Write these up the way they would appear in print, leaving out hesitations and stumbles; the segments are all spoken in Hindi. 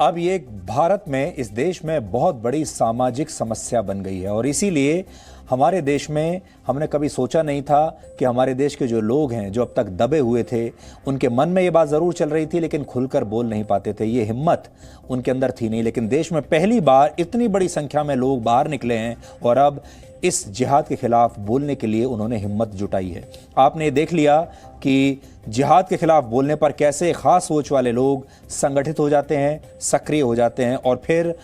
अब ये भारत में, इस देश में बहुत बड़ी सामाजिक समस्या बन गई है और इसीलिए हमारे देश में हमने कभी सोचा नहीं था कि हमारे देश के जो लोग हैं, जो अब तक दबे हुए थे, उनके मन में ये बात ज़रूर चल रही थी लेकिन खुलकर बोल नहीं पाते थे। ये हिम्मत उनके अंदर थी नहीं, लेकिन देश में पहली बार इतनी बड़ी संख्या में लोग बाहर निकले हैं और अब इस जिहाद के खिलाफ बोलने के लिए उन्होंने हिम्मत जुटाई है। आपने देख लिया कि जिहाद के खिलाफ बोलने पर कैसे खास सोच वाले लोग संगठित हो जाते हैं, सक्रिय हो जाते हैं और फिर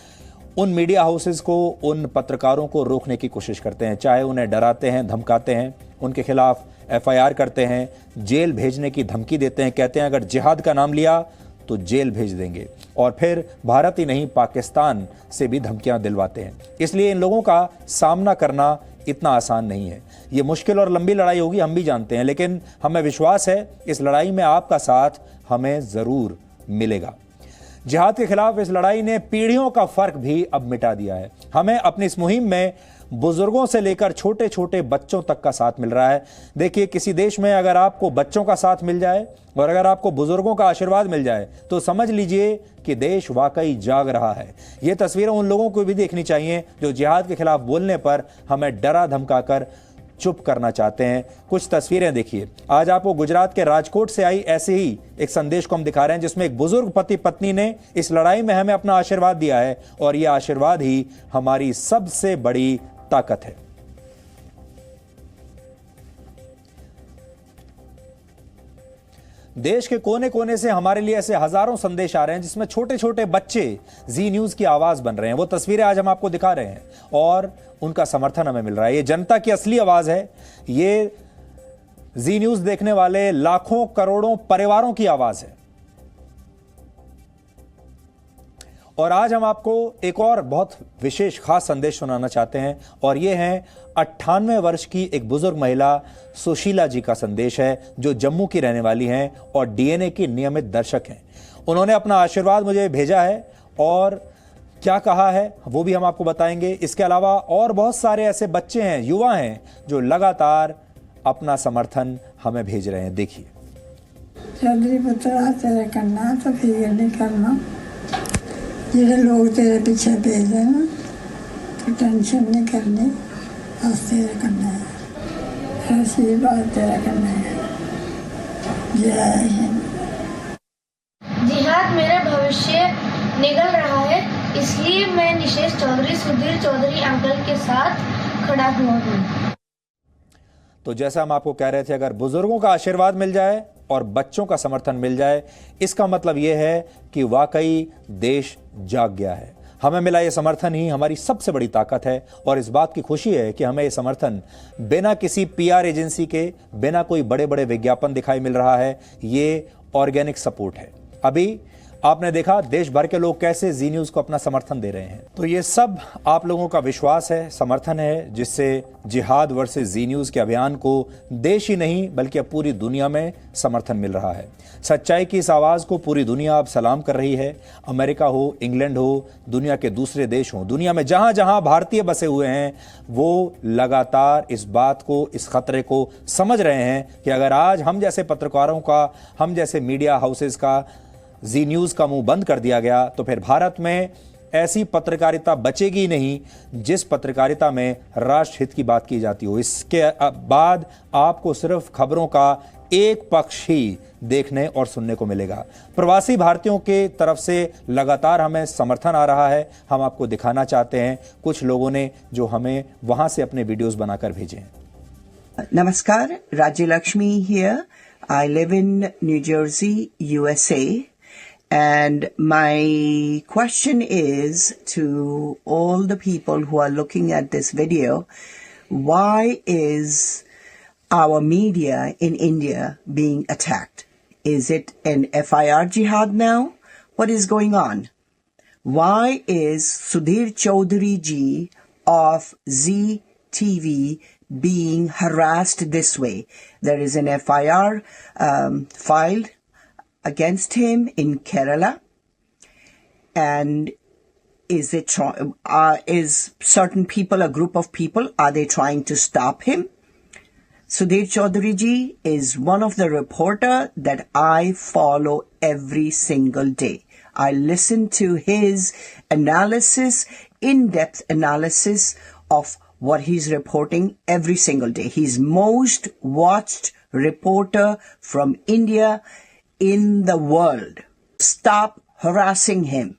उन मीडिया हाउसेस को, उन पत्रकारों को रोकने की कोशिश करते हैं। चाहे उन्हें डराते हैं, धमकाते हैं, उनके खिलाफ FIR करते हैं, जेल भेजने की धमकी देते हैं, कहते हैं अगर जिहाद का नाम लिया तो जेल भेज देंगे और फिर भारत ही नहीं पाकिस्तान से भी धमकियां दिलवाते हैं। इसलिए इन लोगों का सामना करना इतना आसान नहीं है। ये मुश्किल और लंबी लड़ाई होगी, हम भी जानते हैं, लेकिन हमें विश्वास है इस लड़ाई में आपका साथ हमें ज़रूर मिलेगा। जिहाद के खिलाफ इस लड़ाई ने पीढ़ियों का फर्क भी अब मिटा दिया है। हमें अपनी इस मुहिम में बुजुर्गों से लेकर छोटे छोटे बच्चों तक का साथ मिल रहा है। देखिए, किसी देश में अगर आपको बच्चों का साथ मिल जाए और अगर आपको बुजुर्गों का आशीर्वाद मिल जाए तो समझ लीजिए कि देश वाकई जाग रहा है। ये तस्वीरें उन लोगों को भी देखनी चाहिए जो जिहाद के खिलाफ बोलने पर हमें डरा धमकाकर चुप करना चाहते हैं। कुछ तस्वीरें देखिए। आज आपको गुजरात के राजकोट से आई ऐसे ही एक संदेश को हम दिखा रहे हैं जिसमें एक बुजुर्ग पति पत्नी ने इस लड़ाई में हमें अपना आशीर्वाद दिया है और यह आशीर्वाद ही हमारी सबसे बड़ी ताकत है। देश के कोने कोने से हमारे लिए ऐसे हजारों संदेश आ रहे हैं जिसमें छोटे छोटे बच्चे जी न्यूज की आवाज बन रहे हैं। वो तस्वीरें आज हम आपको दिखा रहे हैं और उनका समर्थन हमें मिल रहा है। ये जनता की असली आवाज है। ये जी न्यूज देखने वाले लाखों करोड़ों परिवारों की आवाज है। और आज हम आपको एक और बहुत विशेष खास संदेश सुनाना चाहते हैं और यह है 98 वर्ष की एक बुजुर्ग महिला सुशीला जी का संदेश है, जो जम्मू की रहने वाली हैं और DNA की नियमित दर्शक हैं। उन्होंने अपना आशीर्वाद मुझे भेजा है और क्या कहा है वो भी हम आपको बताएंगे। इसके अलावा और बहुत सारे ऐसे बच्चे हैं, युवा हैं जो लगातार अपना समर्थन हमें भेज रहे हैं। देखिए। चौधरी पुत्रा तेरे करना तो फिर नहीं करना, ਜਿਹੜੇ लोग तेरे पीछे भेज रहे ना तो टेंशन नहीं करनी, बस तेरा करना है, ऐसी बात तेरा करना है। जय हिंद। जिहाद मेरा भविष्य निकल रहा है, इसलिए मैं निशेष चौधरी, सुधीर चौधरी अंकल के साथ खड़ा हुआ हूँ। तो जैसा हम आपको कह रहे थे, अगर बुजुर्गों का आशीर्वाद मिल जाए और बच्चों का समर्थन मिल जाए, इसका मतलब यह है कि वाकई देश जाग गया है। हमें मिला यह समर्थन ही हमारी सबसे बड़ी ताकत है और इस बात की खुशी है कि हमें यह समर्थन बिना किसी PR एजेंसी के, बिना कोई बड़े बड़े विज्ञापन दिखाई मिल रहा है। ये ऑर्गेनिक सपोर्ट है। अभी आपने देखा देश भर के लोग कैसे जी न्यूज को अपना समर्थन दे रहे हैं। तो ये सब आप लोगों का विश्वास है, समर्थन है, जिससे जिहाद वर्सेस जी न्यूज के अभियान को देश ही नहीं बल्कि अब पूरी दुनिया में समर्थन मिल रहा है। सच्चाई की इस आवाज को पूरी दुनिया अब सलाम कर रही है। अमेरिका हो, इंग्लैंड हो, दुनिया के दूसरे देश हो, दुनिया में जहां जहां भारतीय बसे हुए हैं, वो लगातार इस बात को, इस खतरे को समझ रहे हैं कि अगर आज हम जैसे पत्रकारों का, हम जैसे मीडिया हाउसेस का जी न्यूज का मुंह बंद कर दिया गया तो फिर भारत में ऐसी पत्रकारिता बचेगी नहीं जिस पत्रकारिता में राष्ट्र हित की बात की जाती हो। इसके बाद आपको सिर्फ खबरों का एक पक्ष ही देखने और सुनने को मिलेगा। प्रवासी भारतीयों के तरफ से लगातार हमें समर्थन आ रहा है। हम आपको दिखाना चाहते हैं कुछ लोगों ने जो हमें वहां से अपने वीडियोस बनाकर भेजे हैं। नमस्कार, राज्य Lakshmi here. I live in New Jersey, USA. And my question is to all the people who are looking at this video, why is our media in India being attacked? Is it an FIR jihad now? What is going on? Why is Sudhir Chaudhary ji of Zee TV being harassed this way? There is an FIR filed against him in Kerala, and is certain people, a group of people, are they trying to stop him? Sudhir Chaudhary ji is one of the reporter that I follow every single day. I listen to his analysis, in-depth analysis of what he's reporting every single day. He's most watched reporter from India in the world. Stop harassing him.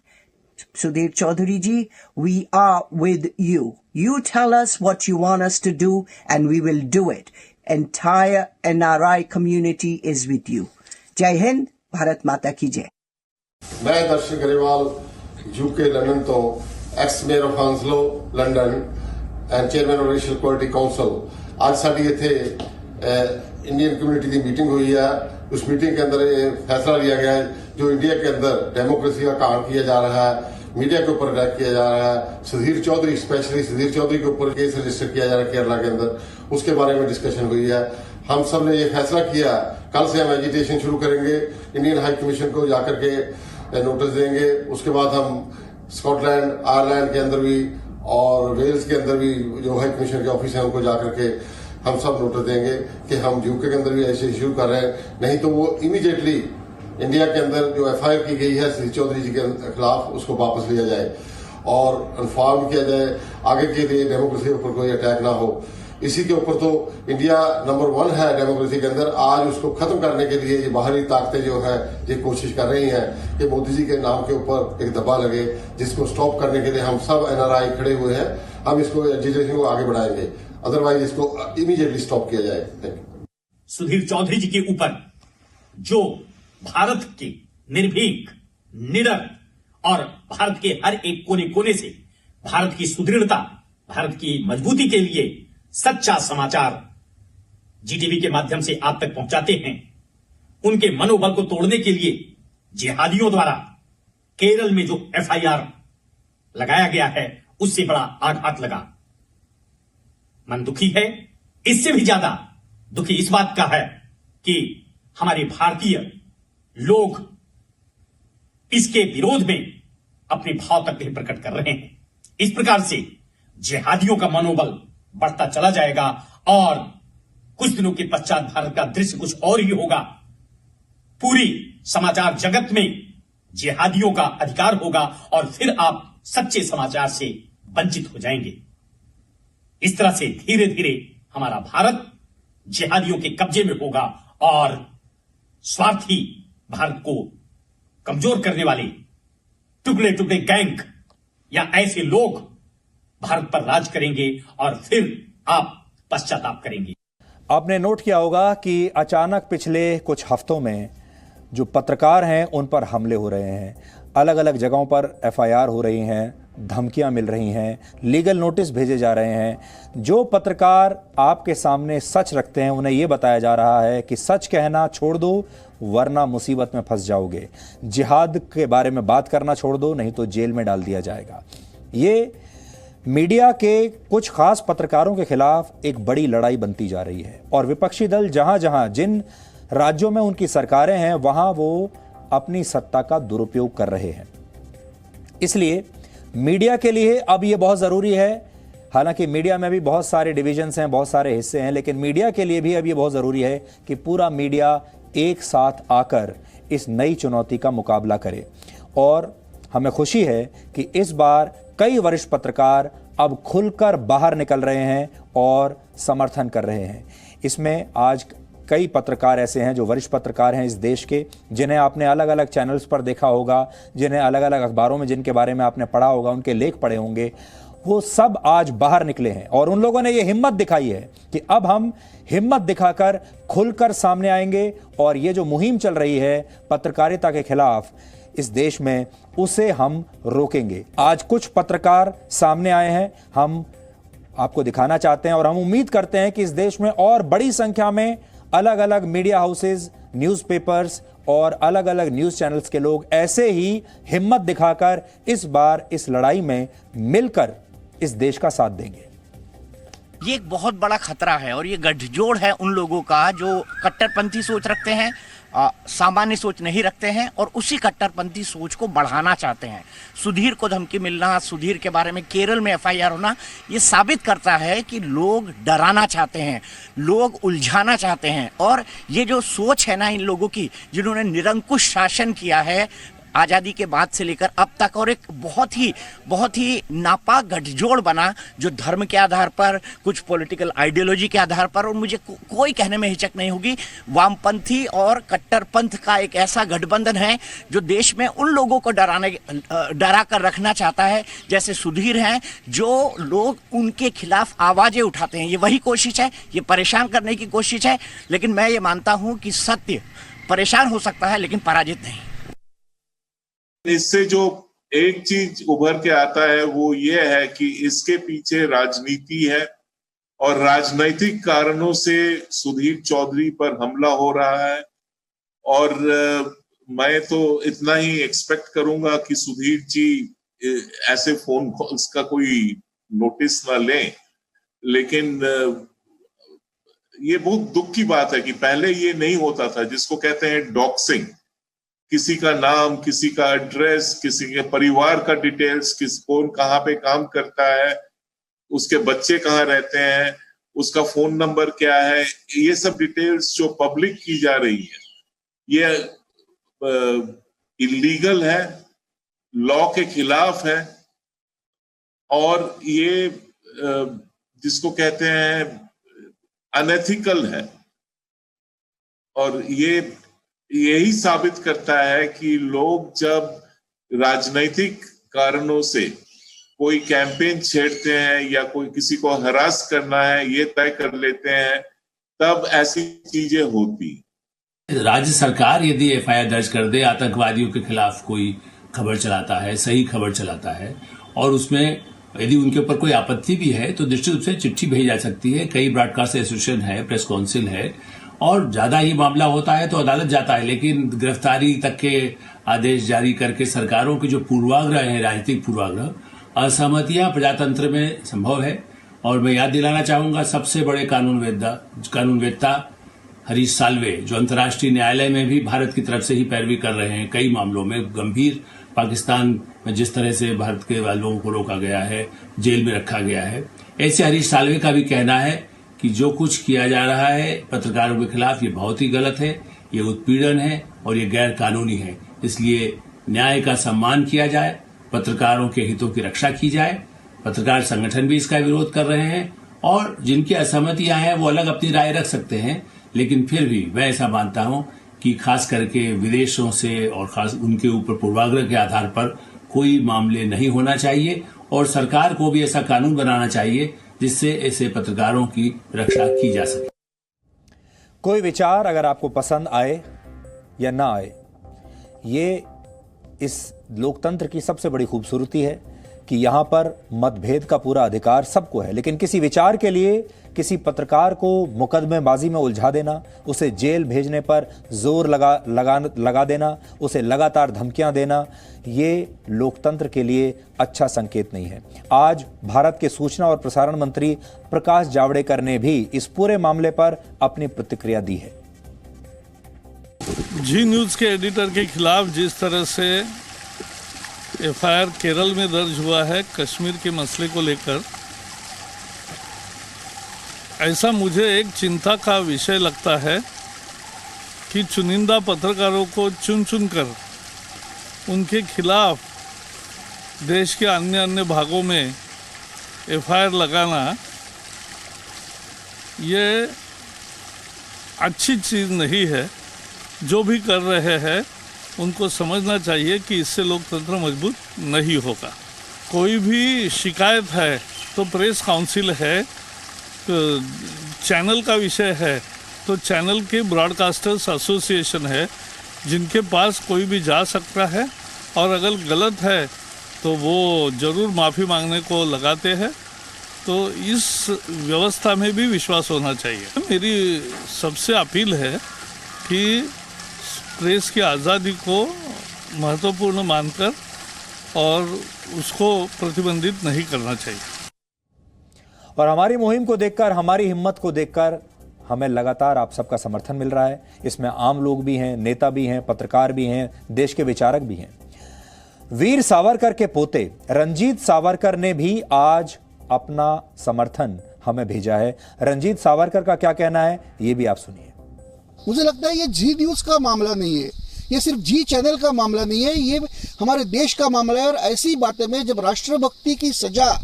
Sudhir Chaudhary ji, we are with you. You tell us what you want us to do and we will do it. Entire NRI community is with you. Jai Hind, Bharat Mata ki jai. मैं दर्शन गरेवाल यूके लंदन तो एक्स मेयर ऑफ हांसलो London and chairman of racial equality council आज साड़ी इत्थे इंडियन कम्युनिटी की मीटिंग हुई है। उस मीटिंग के अंदर ये फैसला लिया गया है जो इंडिया के अंदर डेमोक्रेसी का काम किया जा रहा है, मीडिया के ऊपर अटैक किया जा रहा है, सुधीर चौधरी स्पेशली सुधीर चौधरी के ऊपर केस रजिस्टर किया जा रहा है केरला के अंदर, उसके बारे में डिस्कशन हुई है। हम सब ने ये फैसला किया कल से हम एजिटेशन शुरू करेंगे, इंडियन हाई कमीशन को जाकर के नोटिस देंगे। उसके बाद हम स्कॉटलैंड, आयरलैंड के अंदर भी और वेल्स के अंदर भी जो हाई कमीशन के ऑफिस है उनको जाकर के हम सब नोटिस देंगे कि हम यूके के अंदर भी ऐसे इश्यू कर रहे हैं। नहीं तो वो इमीडिएटली इंडिया के अंदर जो एफआईआर की गई है सुधीर चौधरी जी के खिलाफ उसको वापस लिया जाए और इन्फॉर्म किया जाए आगे के लिए डेमोक्रेसी के ऊपर कोई अटैक ना हो। इसी के ऊपर तो इंडिया नंबर 1 है डेमोक्रेसी के अंदर। आज उसको खत्म करने के लिए ये बाहरी ताकतें जो है ये कोशिश कर रही हैं कि मोदी जी के नाम के ऊपर एक दबा लगे, जिसको स्टॉप करने के लिए हम सब एनआरआई खड़े हुए हैं। हम इसको एजिटेशन को आगे बढ़ाएंगे, अदरवाइज इसको इमीडिएटली स्टॉप किया जाए। Thank you. सुधीर चौधरी जी के ऊपर जो भारत के निर्भीक, निडर और भारत के हर एक कोने कोने से भारत की सुदृढ़ता, भारत की मजबूती के लिए सच्चा समाचार जीटीवी के माध्यम से आप तक पहुंचाते हैं, उनके मनोबल को तोड़ने के लिए जिहादियों द्वारा केरल में जो एफआईआर लगाया गया है उससे बड़ा आघात लगा। मन दुखी है। इससे भी ज्यादा दुखी इस बात का है कि हमारे भारतीय लोग इसके विरोध में अपने भाव तक नहीं प्रकट कर रहे हैं। इस प्रकार से जिहादियों का मनोबल बढ़ता चला जाएगा और कुछ दिनों के पश्चात भारत का दृश्य कुछ और ही होगा। पूरी समाचार जगत में जिहादियों का अधिकार होगा और फिर आप सच्चे समाचार से वंचित हो जाएंगे। इस तरह से धीरे धीरे हमारा भारत जिहादियों के कब्जे में होगा और स्वार्थी भारत को कमजोर करने वाले टुकड़े टुकड़े गैंग या ऐसे लोग भारत पर राज करेंगे और फिर आप पश्चाताप करेंगे। आपने नोट किया होगा कि अचानक पिछले कुछ हफ्तों में जो पत्रकार हैं उन पर हमले हो रहे हैं, अलग अलग जगहों पर एफआईआर हो रही हैं, धमकियां मिल रही हैं, लीगल नोटिस भेजे जा रहे हैं। जो पत्रकार आपके सामने सच रखते हैं उन्हें यह बताया जा रहा है कि सच कहना छोड़ दो वरना मुसीबत में फंस जाओगे, जिहाद के बारे में बात करना छोड़ दो नहीं तो जेल में डाल दिया जाएगा। ये मीडिया के कुछ खास पत्रकारों के खिलाफ एक बड़ी लड़ाई बनती जा रही है और विपक्षी दल जहां जहां जिन राज्यों में उनकी सरकारें हैं वहां वो अपनी सत्ता का दुरुपयोग कर रहे हैं। इसलिए मीडिया के लिए अब ये बहुत ज़रूरी है, हालांकि मीडिया में भी बहुत सारे डिविजन्स हैं, बहुत सारे हिस्से हैं, लेकिन मीडिया के लिए भी अब ये बहुत ज़रूरी है कि पूरा मीडिया एक साथ आकर इस नई चुनौती का मुकाबला करे। और हमें खुशी है कि इस बार कई वरिष्ठ पत्रकार अब खुलकर बाहर निकल रहे हैं और समर्थन कर रहे हैं। इसमें आज कई पत्रकार ऐसे हैं जो वरिष्ठ पत्रकार हैं इस देश के, जिन्हें आपने अलग अलग चैनल्स पर देखा होगा, जिन्हें अलग अलग अखबारों में जिनके बारे में आपने पढ़ा होगा, उनके लेख पढ़े होंगे, वो सब आज बाहर निकले हैं और उन लोगों ने ये हिम्मत दिखाई है कि अब हम हिम्मत दिखाकर खुलकर सामने आएंगे और ये जो मुहिम चल रही है पत्रकारिता के खिलाफ इस देश में, उसे हम रोकेंगे। आज कुछ पत्रकार सामने आए हैं, हम आपको दिखाना चाहते हैं और हम उम्मीद करते हैं कि इस देश में और बड़ी संख्या में अलग अलग मीडिया हाउसेज, न्यूज़पेपर्स और अलग अलग न्यूज़ चैनल्स के लोग ऐसे ही हिम्मत दिखाकर इस बार इस लड़ाई में मिलकर इस देश का साथ देंगे। ये एक बहुत बड़ा खतरा है और ये गठजोड़ है उन लोगों का जो कट्टरपंथी सोच रखते हैं, सामान्य सोच नहीं रखते हैं और उसी कट्टरपंथी सोच को बढ़ाना चाहते हैं। सुधीर को धमकी मिलना, सुधीर के बारे में केरल में एफआईआर होना, ये साबित करता है कि लोग डराना चाहते हैं, लोग उलझाना चाहते हैं। और ये जो सोच है ना इन लोगों की, जिन्होंने निरंकुश शासन किया है आजादी के बाद से लेकर अब तक, और एक बहुत ही नापाक गठजोड़ बना जो धर्म के आधार पर, कुछ पॉलिटिकल आइडियोलॉजी के आधार पर, और मुझे कोई कहने में हिचक नहीं होगी, वामपंथी और कट्टरपंथ का एक ऐसा गठबंधन है जो देश में उन लोगों को डरा कर रखना चाहता है, जैसे सुधीर हैं, जो लोग उनके खिलाफ आवाजें उठाते हैं। ये वही कोशिश है, ये परेशान करने की कोशिश है, लेकिन मैं ये मानता हूं कि सत्य परेशान हो सकता है लेकिन पराजित नहीं। इससे जो एक चीज उभर के आता है वो ये है कि इसके पीछे राजनीति है और राजनीतिक कारणों से सुधीर चौधरी पर हमला हो रहा है। और मैं तो इतना ही एक्सपेक्ट करूंगा कि सुधीर जी ऐसे फोन कॉल्स का कोई नोटिस ना लें, लेकिन ये बहुत दुख की बात है कि पहले ये नहीं होता था, जिसको कहते हैं डॉक्सिंग, किसी का नाम, किसी का एड्रेस, किसी के परिवार का डिटेल्स, कौन कहाँ पे काम करता है, उसके बच्चे कहाँ रहते हैं, उसका फोन नंबर क्या है, ये सब डिटेल्स जो पब्लिक की जा रही है ये इलीगल है, लॉ के खिलाफ है, और ये जिसको कहते हैं अनएथिकल है। और ये यही साबित करता है कि लोग जब राजनीतिक कारणों से कोई कैंपेन छेड़ते हैं या कोई किसी को हरास करना है ये तय कर लेते हैं, तब ऐसी चीजें होती। राज्य सरकार यदि एफआईआर दर्ज कर दे, आतंकवादियों के खिलाफ कोई खबर चलाता है, सही खबर चलाता है, और उसमें यदि उनके ऊपर कोई आपत्ति भी है तो निश्चित रूप से चिट्ठी भेजी जा सकती है। कई ब्रॉडकास्ट एसोसिएशन है, प्रेस काउंसिल है, और ज्यादा ही मामला होता है तो अदालत जाता है। लेकिन गिरफ्तारी तक के आदेश जारी करके सरकारों के जो पूर्वाग्रह हैं, राजनीतिक पूर्वाग्रह, असहमतियां प्रजातंत्र में संभव है। और मैं याद दिलाना चाहूंगा सबसे बड़े कानूनवेत्ता हरीश साल्वे, जो अंतर्राष्ट्रीय न्यायालय में भी भारत की तरफ से ही पैरवी कर रहे हैं कई मामलों में, गंभीर पाकिस्तान में जिस तरह से भारत के लोगों को रोका गया है, जेल में रखा गया है, ऐसे हरीश साल्वे का भी कहना है कि जो कुछ किया जा रहा है पत्रकारों के खिलाफ ये बहुत ही गलत है, ये उत्पीड़न है और ये गैर कानूनी है। इसलिए न्याय का सम्मान किया जाए, पत्रकारों के हितों की रक्षा की जाए। पत्रकार संगठन भी इसका विरोध कर रहे हैं, और जिनकी असहमतियां हैं वो अलग अपनी राय रख सकते हैं, लेकिन फिर भी मैं ऐसा मानता हूं कि खास करके विदेशों से और खास उनके ऊपर पूर्वाग्रह के आधार पर कोई मामले नहीं होना चाहिए, और सरकार को भी ऐसा कानून बनाना चाहिए जिससे ऐसे पत्रकारों की रक्षा की जा सके। कोई विचार अगर आपको पसंद आए या ना आए, ये इस लोकतंत्र की सबसे बड़ी खूबसूरती है कि यहाँ पर मतभेद का पूरा अधिकार सबको है, लेकिन किसी विचार के लिए किसी पत्रकार को मुकदमेबाजी में उलझा देना, उसे जेल भेजने पर जोर लगा देना, उसे लगातार धमकियां देना, ये लोकतंत्र के लिए अच्छा संकेत नहीं है। आज भारत के सूचना और प्रसारण मंत्री प्रकाश जावड़ेकर ने भी इस पूरे मामले पर अपनी प्रतिक्रिया दी है। जी न्यूज के एडिटर के खिलाफ जिस तरह से एफआईआर केरल में दर्ज हुआ है कश्मीर के मसले को लेकर, ऐसा मुझे एक चिंता का विषय लगता है कि चुनिंदा पत्रकारों को चुन कर उनके खिलाफ देश के अन्य भागों में एफआईआर लगाना ये अच्छी चीज़ नहीं है। जो भी कर रहे हैं उनको समझना चाहिए कि इससे लोकतंत्र मजबूत नहीं होगा। कोई भी शिकायत है तो प्रेस काउंसिल है, तो चैनल का विषय है तो चैनल के ब्रॉडकास्टर्स एसोसिएशन है, जिनके पास कोई भी जा सकता है, और अगर गलत है तो वो ज़रूर माफ़ी मांगने को लगाते हैं। तो इस व्यवस्था में भी विश्वास होना चाहिए। मेरी सबसे अपील है कि प्रेस की आज़ादी को महत्वपूर्ण मानकर और उसको प्रतिबंधित नहीं करना चाहिए। और हमारी मुहिम को देखकर, हमारी हिम्मत को देखकर हमें लगातार आप सबका समर्थन मिल रहा है। इसमें आम लोग भी हैं, नेता भी हैं, पत्रकार भी हैं, देश के विचारक भी हैं। वीर सावरकर के पोते रंजीत सावरकर ने भी आज अपना समर्थन हमें भेजा है। रंजीत सावरकर का क्या कहना है ये भी आप सुनिए। मुझे लगता है ये जी न्यूज का मामला नहीं है, ये सिर्फ जी चैनल का मामला नहीं है, ये हमारे देश का मामला है। और ऐसी बातें में जब राष्ट्रभक्ति की सजा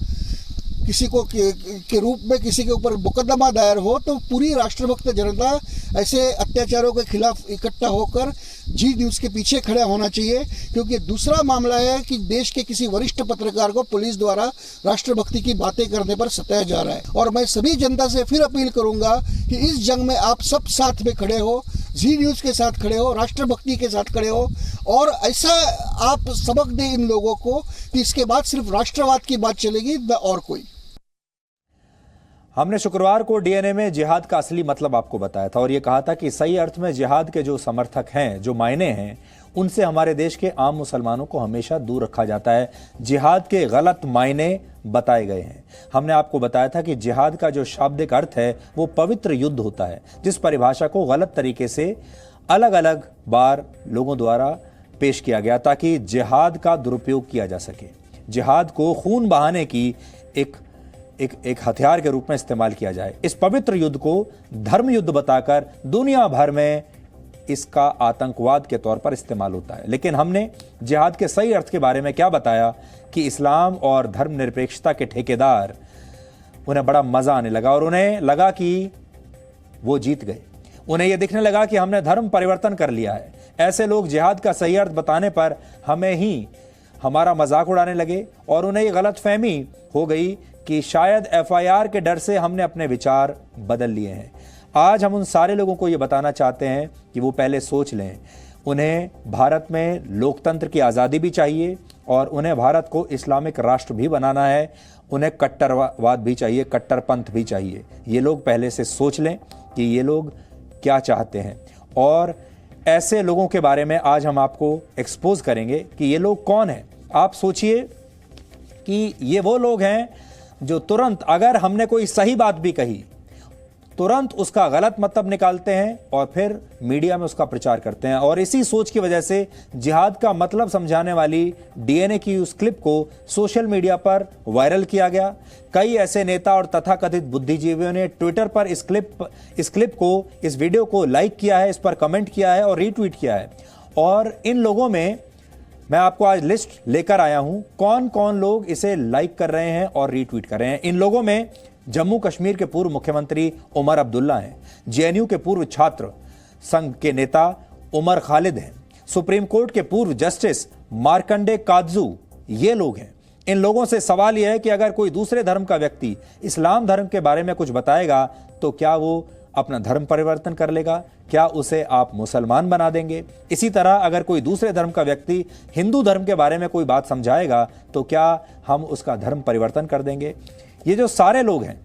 किसी को के रूप में किसी के ऊपर मुकदमा दायर हो, तो पूरी राष्ट्रभक्त जनता ऐसे अत्याचारों के खिलाफ इकट्ठा होकर जी न्यूज़ के पीछे खड़ा होना चाहिए। क्योंकि दूसरा मामला है कि देश के किसी वरिष्ठ पत्रकार को पुलिस द्वारा राष्ट्रभक्ति की बातें करने पर सताया जा रहा है। और मैं सभी जनता से फिर अपील करूंगा कि इस जंग में आप सब साथ में खड़े हो, जी न्यूज़ के साथ खड़े हो, राष्ट्रभक्ति के साथ खड़े हो, और ऐसा आप सबक दें इन लोगों को कि इसके बाद सिर्फ राष्ट्रवाद की बात चलेगी, न और कोई। हमने शुक्रवार को डीएनए में जिहाद का असली मतलब आपको बताया था और ये कहा था कि सही अर्थ में जिहाद के जो समर्थक हैं, जो मायने हैं, उनसे हमारे देश के आम मुसलमानों को हमेशा दूर रखा जाता है। जिहाद के गलत मायने बताए गए हैं। हमने आपको बताया था कि जिहाद का जो शाब्दिक अर्थ है वो पवित्र युद्ध होता है, जिस परिभाषा को गलत तरीके से अलग अलग बार लोगों द्वारा पेश किया गया ताकि जिहाद का दुरुपयोग किया जा सके। जिहाद को खून बहाने की एक हथियार के रूप में इस्तेमाल किया जाए। इस पवित्र युद्ध को धर्म युद्ध बताकर दुनिया भर में इसका आतंकवाद के तौर पर इस्तेमाल होता है। लेकिन हमने जिहाद के सही अर्थ के बारे में क्या बताया कि इस्लाम और धर्मनिरपेक्षता के ठेकेदार, उन्हें बड़ा मजा आने लगा और उन्हें लगा कि वो जीत गए। उन्हें यह दिखने लगा कि हमने धर्म परिवर्तन कर लिया है। ऐसे लोग जिहाद का सही अर्थ बताने पर हमारा मजाक उड़ाने लगे और उन्हें यह गलत फहमी हो गई कि शायद एफआईआर के डर से हमने अपने विचार बदल लिए हैं। आज हम उन सारे लोगों को ये बताना चाहते हैं कि वो पहले सोच लें। उन्हें भारत में लोकतंत्र की आज़ादी भी चाहिए और उन्हें भारत को इस्लामिक राष्ट्र भी बनाना है। उन्हें कट्टरवाद भी चाहिए, कट्टरपंथ भी चाहिए। ये लोग पहले से सोच लें कि ये लोग क्या चाहते हैं और ऐसे लोगों के बारे में आज हम आपको एक्सपोज करेंगे कि ये लोग कौन हैं। आप सोचिए कि ये वो लोग हैं जो तुरंत, अगर हमने कोई सही बात भी कही, तुरंत उसका गलत मतलब निकालते हैं और फिर मीडिया में उसका प्रचार करते हैं। और इसी सोच की वजह से जिहाद का मतलब समझाने वाली डीएनए की उस क्लिप को सोशल मीडिया पर वायरल किया गया। कई ऐसे नेता और तथाकथित बुद्धिजीवियों ने ट्विटर पर इस क्लिप को, इस वीडियो को लाइक किया है, इस पर कमेंट किया है और रीट्वीट किया है। और इन लोगों में मैं आपको आज लिस्ट लेकर आया हूं कौन कौन लोग इसे लाइक कर रहे हैं और रीट्वीट कर रहे हैं। इन लोगों में जम्मू कश्मीर के पूर्व मुख्यमंत्री उमर अब्दुल्ला हैं, जेएनयू के पूर्व छात्र संघ के नेता उमर खालिद हैं, सुप्रीम कोर्ट के पूर्व जस्टिस मार्कंडे कादजू, ये लोग हैं। इन लोगों से सवाल यह है कि अगर कोई दूसरे धर्म का व्यक्ति इस्लाम धर्म के बारे में कुछ बताएगा तो क्या वो अपना धर्म परिवर्तन कर लेगा? क्या उसे आप मुसलमान बना देंगे? इसी तरह अगर कोई दूसरे धर्म का व्यक्ति हिंदू धर्म के बारे में कोई बात समझाएगा तो क्या हम उसका धर्म परिवर्तन कर देंगे? ये जो सारे लोग हैं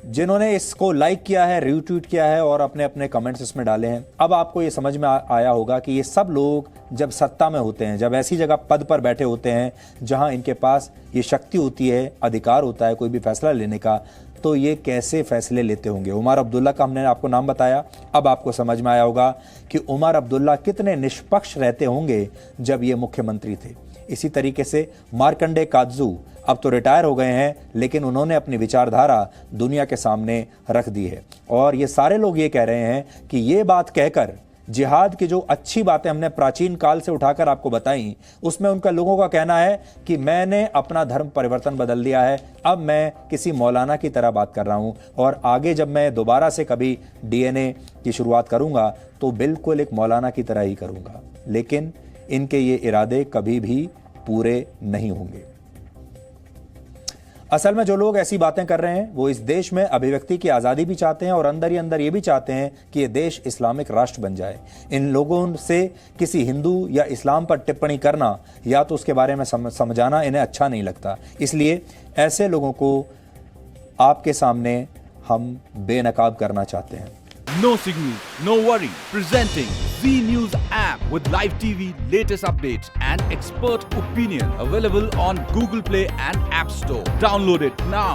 जिन्होंने इसको लाइक किया है, रीट्वीट किया है और अपने अपने कमेंट्स इसमें डाले हैं, अब आपको ये समझ में आया होगा कि ये सब लोग जब सत्ता में होते हैं, जब ऐसी जगह पद पर बैठे होते हैं जहां इनके पास ये शक्ति होती है, अधिकार होता है कोई भी फैसला लेने का, तो ये कैसे फैसले लेते होंगे। उमर अब्दुल्ला का हमने आपको नाम बताया। अब आपको समझ में आया होगा कि उमर अब्दुल्ला कितने निष्पक्ष रहते होंगे जब ये मुख्यमंत्री थे। इसी तरीके से मार्कंडे कादजू अब तो रिटायर हो गए हैं, लेकिन उन्होंने अपनी विचारधारा दुनिया के सामने रख दी है। और ये सारे लोग ये कह रहे हैं कि ये बात कहकर जिहाद की जो अच्छी बातें हमने प्राचीन काल से उठाकर आपको बताई, उसमें उनका लोगों का कहना है कि मैंने अपना धर्म परिवर्तन बदल दिया है, अब मैं किसी मौलाना की तरह बात कर रहा हूं और आगे जब मैं दोबारा से कभी डीएनए की शुरुआत करूंगा तो बिल्कुल एक मौलाना की तरह ही करूंगा। लेकिन इनके ये इरादे कभी भी पूरे नहीं होंगे। असल में जो लोग ऐसी बातें कर रहे हैं वो इस देश में अभिव्यक्ति की आज़ादी भी चाहते हैं और अंदर ही अंदर ये भी चाहते हैं कि ये देश इस्लामिक राष्ट्र बन जाए। इन लोगों से किसी हिंदू या इस्लाम पर टिप्पणी करना या तो उसके बारे में समझाना इन्हें अच्छा नहीं लगता। इसलिए ऐसे लोगों को आपके सामने हम बेनकाब करना चाहते हैं। No signal, no worry. Presenting Z News app with live TV, latest updates and expert opinion. Available on Google Play and App Store. Download it now.